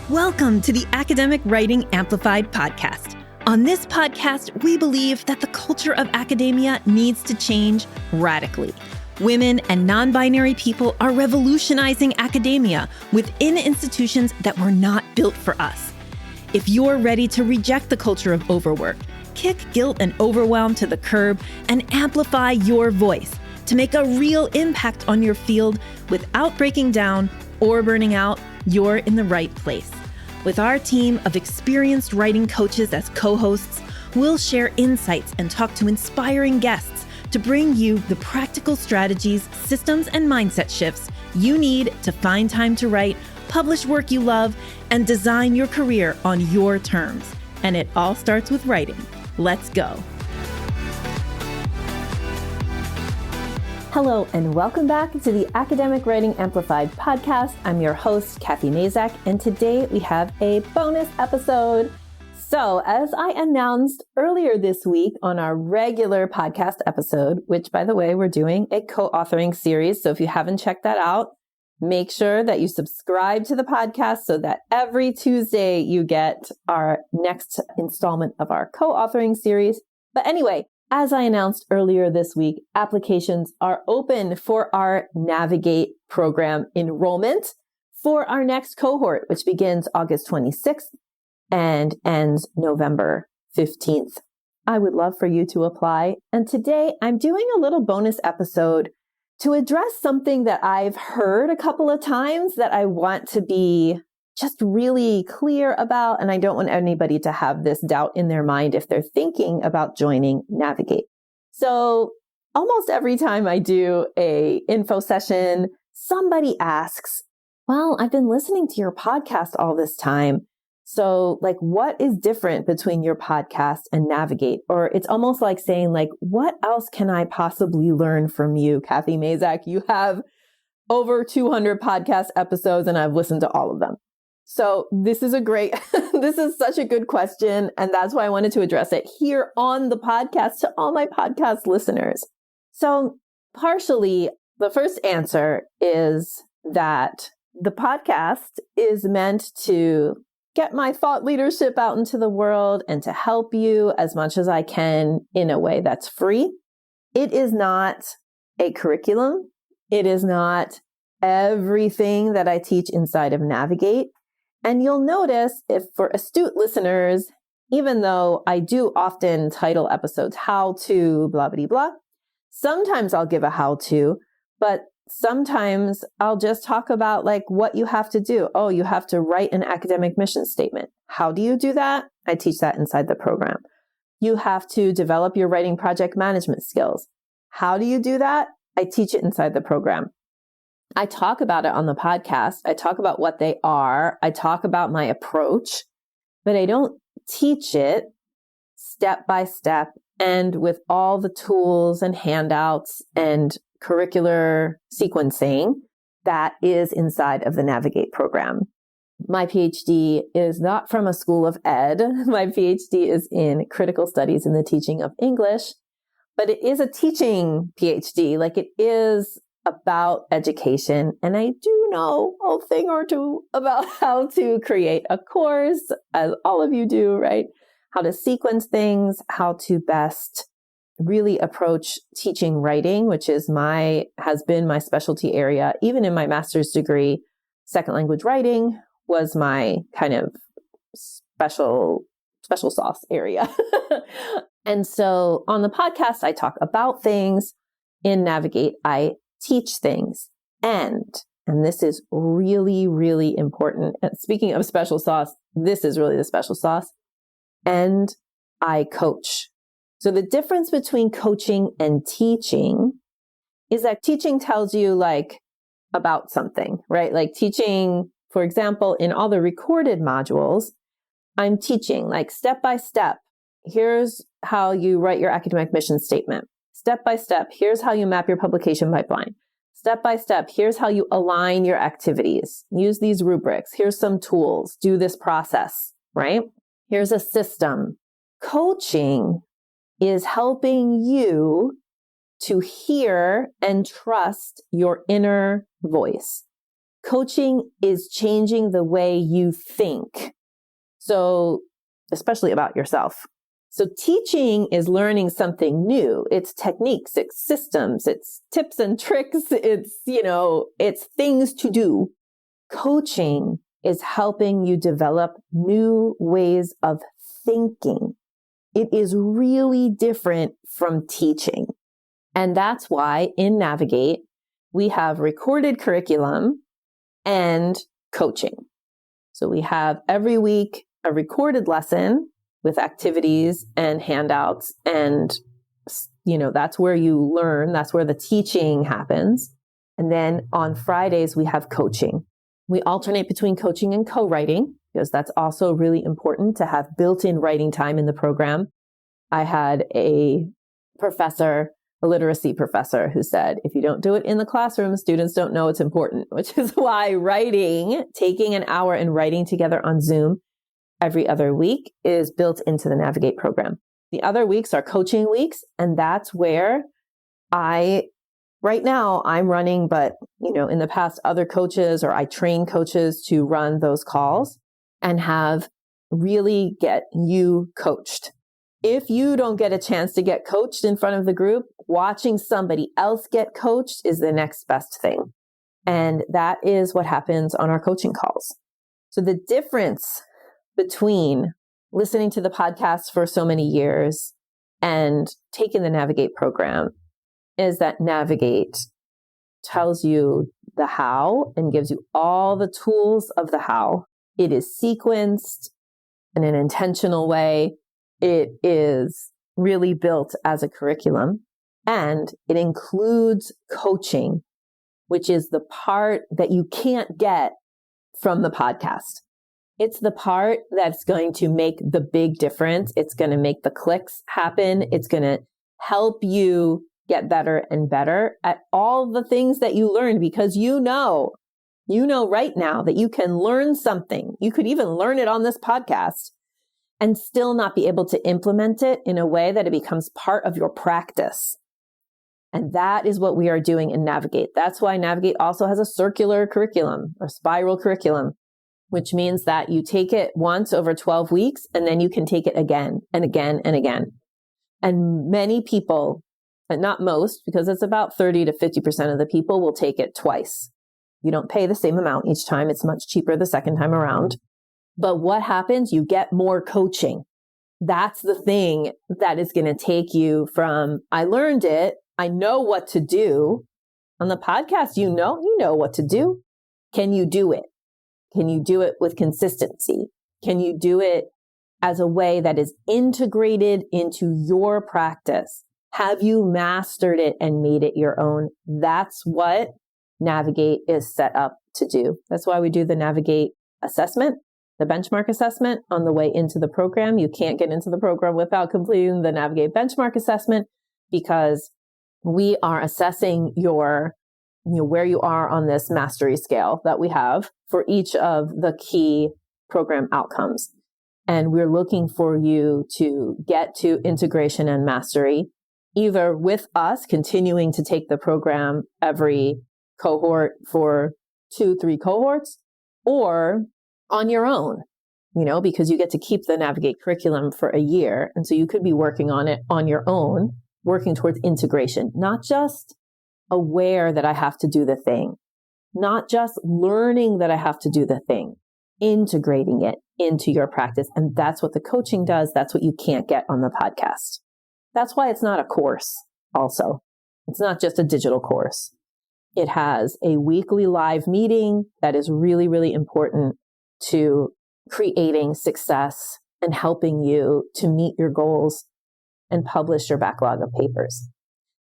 Welcome to the Academic Writing Amplified podcast. On this podcast, we believe that the culture of academia needs to change radically. Women and non-binary people are revolutionizing academia within institutions that were not built for us. If you're ready to reject the culture of overwork, kick guilt and overwhelm to the curb, and amplify your voice to make a real impact on your field without breaking down or burning out, you're in the right place. With our team of experienced writing coaches as co-hosts, we'll share insights and talk to inspiring guests to bring you the practical strategies, systems, and mindset shifts you need to find time to write, publish work you love, and design your career on your terms. And it all starts with writing. Let's go. Hello, and welcome back to the Academic Writing Amplified podcast. I'm your host, Cathy, and today we have a bonus episode. So, as I announced earlier this week on our regular podcast episode, which, by the way, we're doing a co-authoring series. So if you haven't checked that out, make sure that you subscribe to the podcast so that every Tuesday you get our next installment of our co-authoring series. But anyway, as I announced earlier this week, applications are open for our Navigate program enrollment for our next cohort, which begins August 26th and ends November 15th. I would love for you to apply. And today I'm doing a little bonus episode to address something that I've heard a couple of times that I want to be just really clear about, and I don't want anybody to have this doubt in their mind if they're thinking about joining Navigate. So almost every time I do a info session, somebody asks, well, I've been listening to your podcast all this time. So what is different between your podcast and Navigate? Or it's almost like saying what else can I possibly learn from you, Cathy Mazak? You have over 200 podcast episodes and I've listened to all of them. So this is this is such a good question. And that's why I wanted to address it here on the podcast to all my podcast listeners. So partially, the first answer is that the podcast is meant to get my thought leadership out into the world and to help you as much as I can in a way that's free. It is not a curriculum. It is not everything that I teach inside of Navigate. And you'll notice if for astute listeners, even though I do often title episodes how to blah, blah, blah, sometimes I'll give a how to, but sometimes I'll just talk about what you have to do. Oh, you have to write an academic mission statement. How do you do that? I teach that inside the program. You have to develop your writing project management skills. How do you do that? I teach it inside the program. I talk about it on the podcast. I talk about what they are. I talk about my approach, but I don't teach it step by step and with all the tools and handouts and curricular sequencing that is inside of the Navigate program. My PhD is not from a school of ed. My PhD is in critical studies in the teaching of English, but it is a teaching PhD. It is about education. And I do know a thing or two about how to create a course, as all of you do, right? How to sequence things, how to best really approach teaching writing, which has been my specialty area. Even in my master's degree, second language writing was my kind of special sauce area. And so on the podcast, I talk about things. In Navigate, I teach things. And this is really, really important. And speaking of special sauce, this is really the special sauce. And I coach. So the difference between coaching and teaching is that teaching tells you about something, right? Teaching, for example, in all the recorded modules, I'm teaching step by step. Here's how you write your academic mission statement. Step by step, here's how you map your publication pipeline. Step by step, here's how you align your activities. Use these rubrics. Here's some tools. Do this process, right? Here's a system. Coaching is helping you to hear and trust your inner voice. Coaching is changing the way you think. So, especially about yourself. So teaching is learning something new. It's techniques, it's systems, it's tips and tricks. It's things to do. Coaching is helping you develop new ways of thinking. It is really different from teaching. And that's why in Navigate, we have recorded curriculum and coaching. So we have every week a recorded lesson with activities and handouts. And, that's where you learn. That's where the teaching happens. And then on Fridays, we have coaching. We alternate between coaching and co-writing because that's also really important to have built-in writing time in the program. I had a literacy professor who said, if you don't do it in the classroom, students don't know it's important, which is why taking an hour and writing together on Zoom every other week is built into the Navigate program. The other weeks are coaching weeks. And that's where right now I'm running, but in the past, other coaches or I train coaches to run those calls and have really get you coached. If you don't get a chance to get coached in front of the group, watching somebody else get coached is the next best thing. And that is what happens on our coaching calls. So the difference between listening to the podcast for so many years and taking the Navigate program is that Navigate tells you the how and gives you all the tools of the how. It is sequenced in an intentional way. It is really built as a curriculum, and it includes coaching, which is the part that you can't get from the podcast. It's the part that's going to make the big difference. It's going to make the clicks happen. It's going to help you get better and better at all the things that you learned, because you know right now that you can learn something. You could even learn it on this podcast and still not be able to implement it in a way that it becomes part of your practice. And that is what we are doing in Navigate. That's why Navigate also has a circular curriculum or spiral curriculum, which means that you take it once over 12 weeks and then you can take it again and again and again. And many people, but not most, because it's about 30 to 50% of the people will take it twice. You don't pay the same amount each time. It's much cheaper the second time around. But what happens? You get more coaching. That's the thing that is going to take you from, I learned it, I know what to do. On the podcast, you know what to do. Can you do it? Can you do it with consistency? Can you do it as a way that is integrated into your practice? Have you mastered it and made it your own? That's what Navigate is set up to do. That's why we do the Navigate assessment, the benchmark assessment on the way into the program. You can't get into the program without completing the Navigate benchmark assessment, because we are assessing your where you are on this mastery scale that we have for each of the key program outcomes. And we're looking for you to get to integration and mastery, either with us continuing to take the program every cohort for 2-3 cohorts, or on your own, because you get to keep the Navigate curriculum for a year. And so you could be working on it on your own, working towards integration, not just aware that I have to do the thing, not just learning that I have to do the thing, integrating it into your practice. And that's what the coaching does. That's what you can't get on the podcast. That's why it's not a course also. It's not just a digital course. It has a weekly live meeting that is really, really important to creating success and helping you to meet your goals and publish your backlog of papers.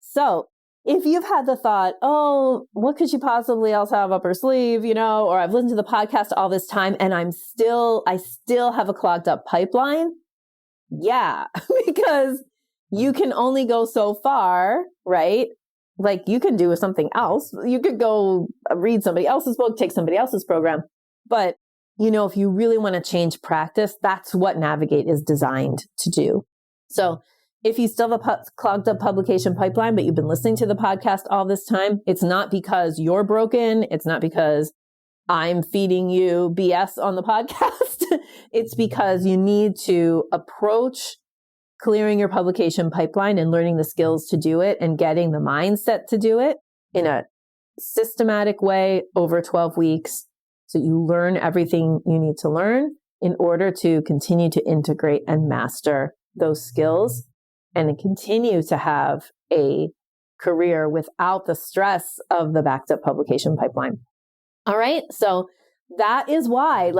So if you've had the thought, oh, what could you possibly else have up her sleeve, or I've listened to the podcast all this time and I still have a clogged up pipeline. Yeah, because you can only go so far, right? Like you can do something else. You could go read somebody else's book, take somebody else's program. But, if you really want to change practice, that's what Navigate is designed to do. So if you still have a clogged up publication pipeline, but you've been listening to the podcast all this time, it's not because you're broken. It's not because I'm feeding you BS on the podcast. It's because you need to approach clearing your publication pipeline and learning the skills to do it and getting the mindset to do it in a systematic way over 12 weeks. So you learn everything you need to learn in order to continue to integrate and master those skills and continue to have a career without the stress of the backed up publication pipeline. All right. So that is why,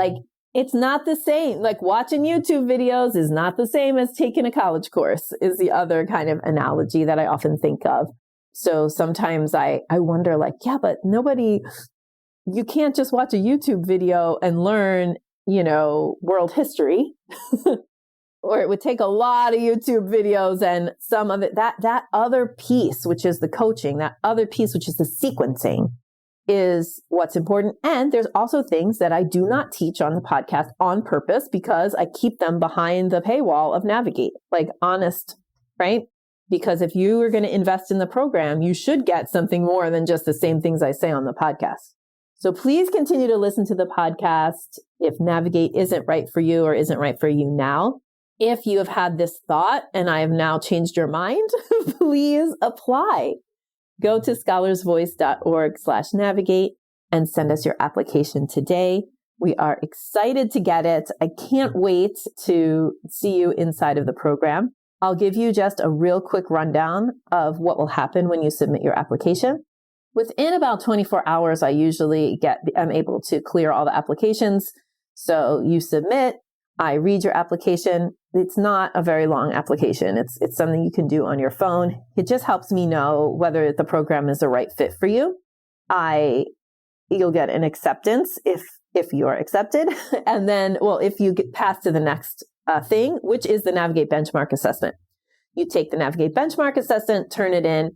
it's not the same. Watching YouTube videos is not the same as taking a college course is the other kind of analogy that I often think of. So sometimes I wonder but you can't just watch a YouTube video and learn, world history. Or it would take a lot of YouTube videos and some of it, that other piece, which is the coaching, that other piece, which is the sequencing, is what's important. And there's also things that I do not teach on the podcast on purpose because I keep them behind the paywall of Navigate, honest, right? Because if you are going to invest in the program, you should get something more than just the same things I say on the podcast. So please continue to listen to the podcast if Navigate isn't right for you or isn't right for you now. If you have had this thought and I have now changed your mind, please apply. Go to scholarsvoice.org/navigate and send us your application today. We are excited to get it. I can't wait to see you inside of the program. I'll give you just a real quick rundown of what will happen when you submit your application. Within about 24 hours, I'm able to clear all the applications. So you submit, I read your application. It's not a very long application. It's something you can do on your phone. It just helps me know whether the program is the right fit for you. You'll get an acceptance if you are accepted. And then, if you get passed to the next thing, which is the Navigate Benchmark Assessment. You take the Navigate Benchmark Assessment, turn it in,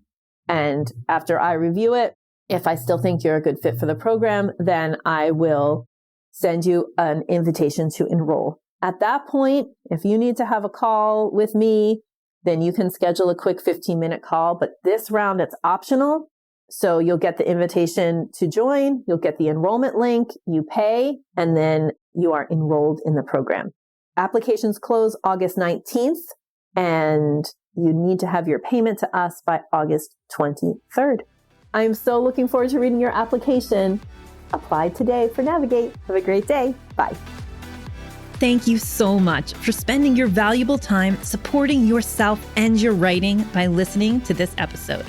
and after I review it, if I still think you're a good fit for the program, then I will send you an invitation to enroll. At that point, if you need to have a call with me, then you can schedule a quick 15-minute call. But this round, it's optional. So you'll get the invitation to join, you'll get the enrollment link, you pay, and then you are enrolled in the program. Applications close August 19th, and you need to have your payment to us by August 23rd. I'm so looking forward to reading your application. Apply today for Navigate. Have a great day. Bye. Thank you so much for spending your valuable time supporting yourself and your writing by listening to this episode.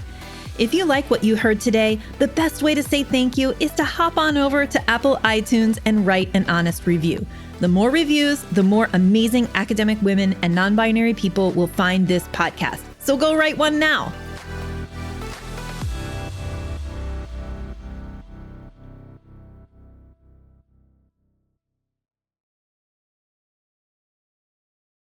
If you like what you heard today, the best way to say thank you is to hop on over to Apple iTunes and write an honest review. The more reviews, the more amazing academic women and non-binary people will find this podcast. So go write one now.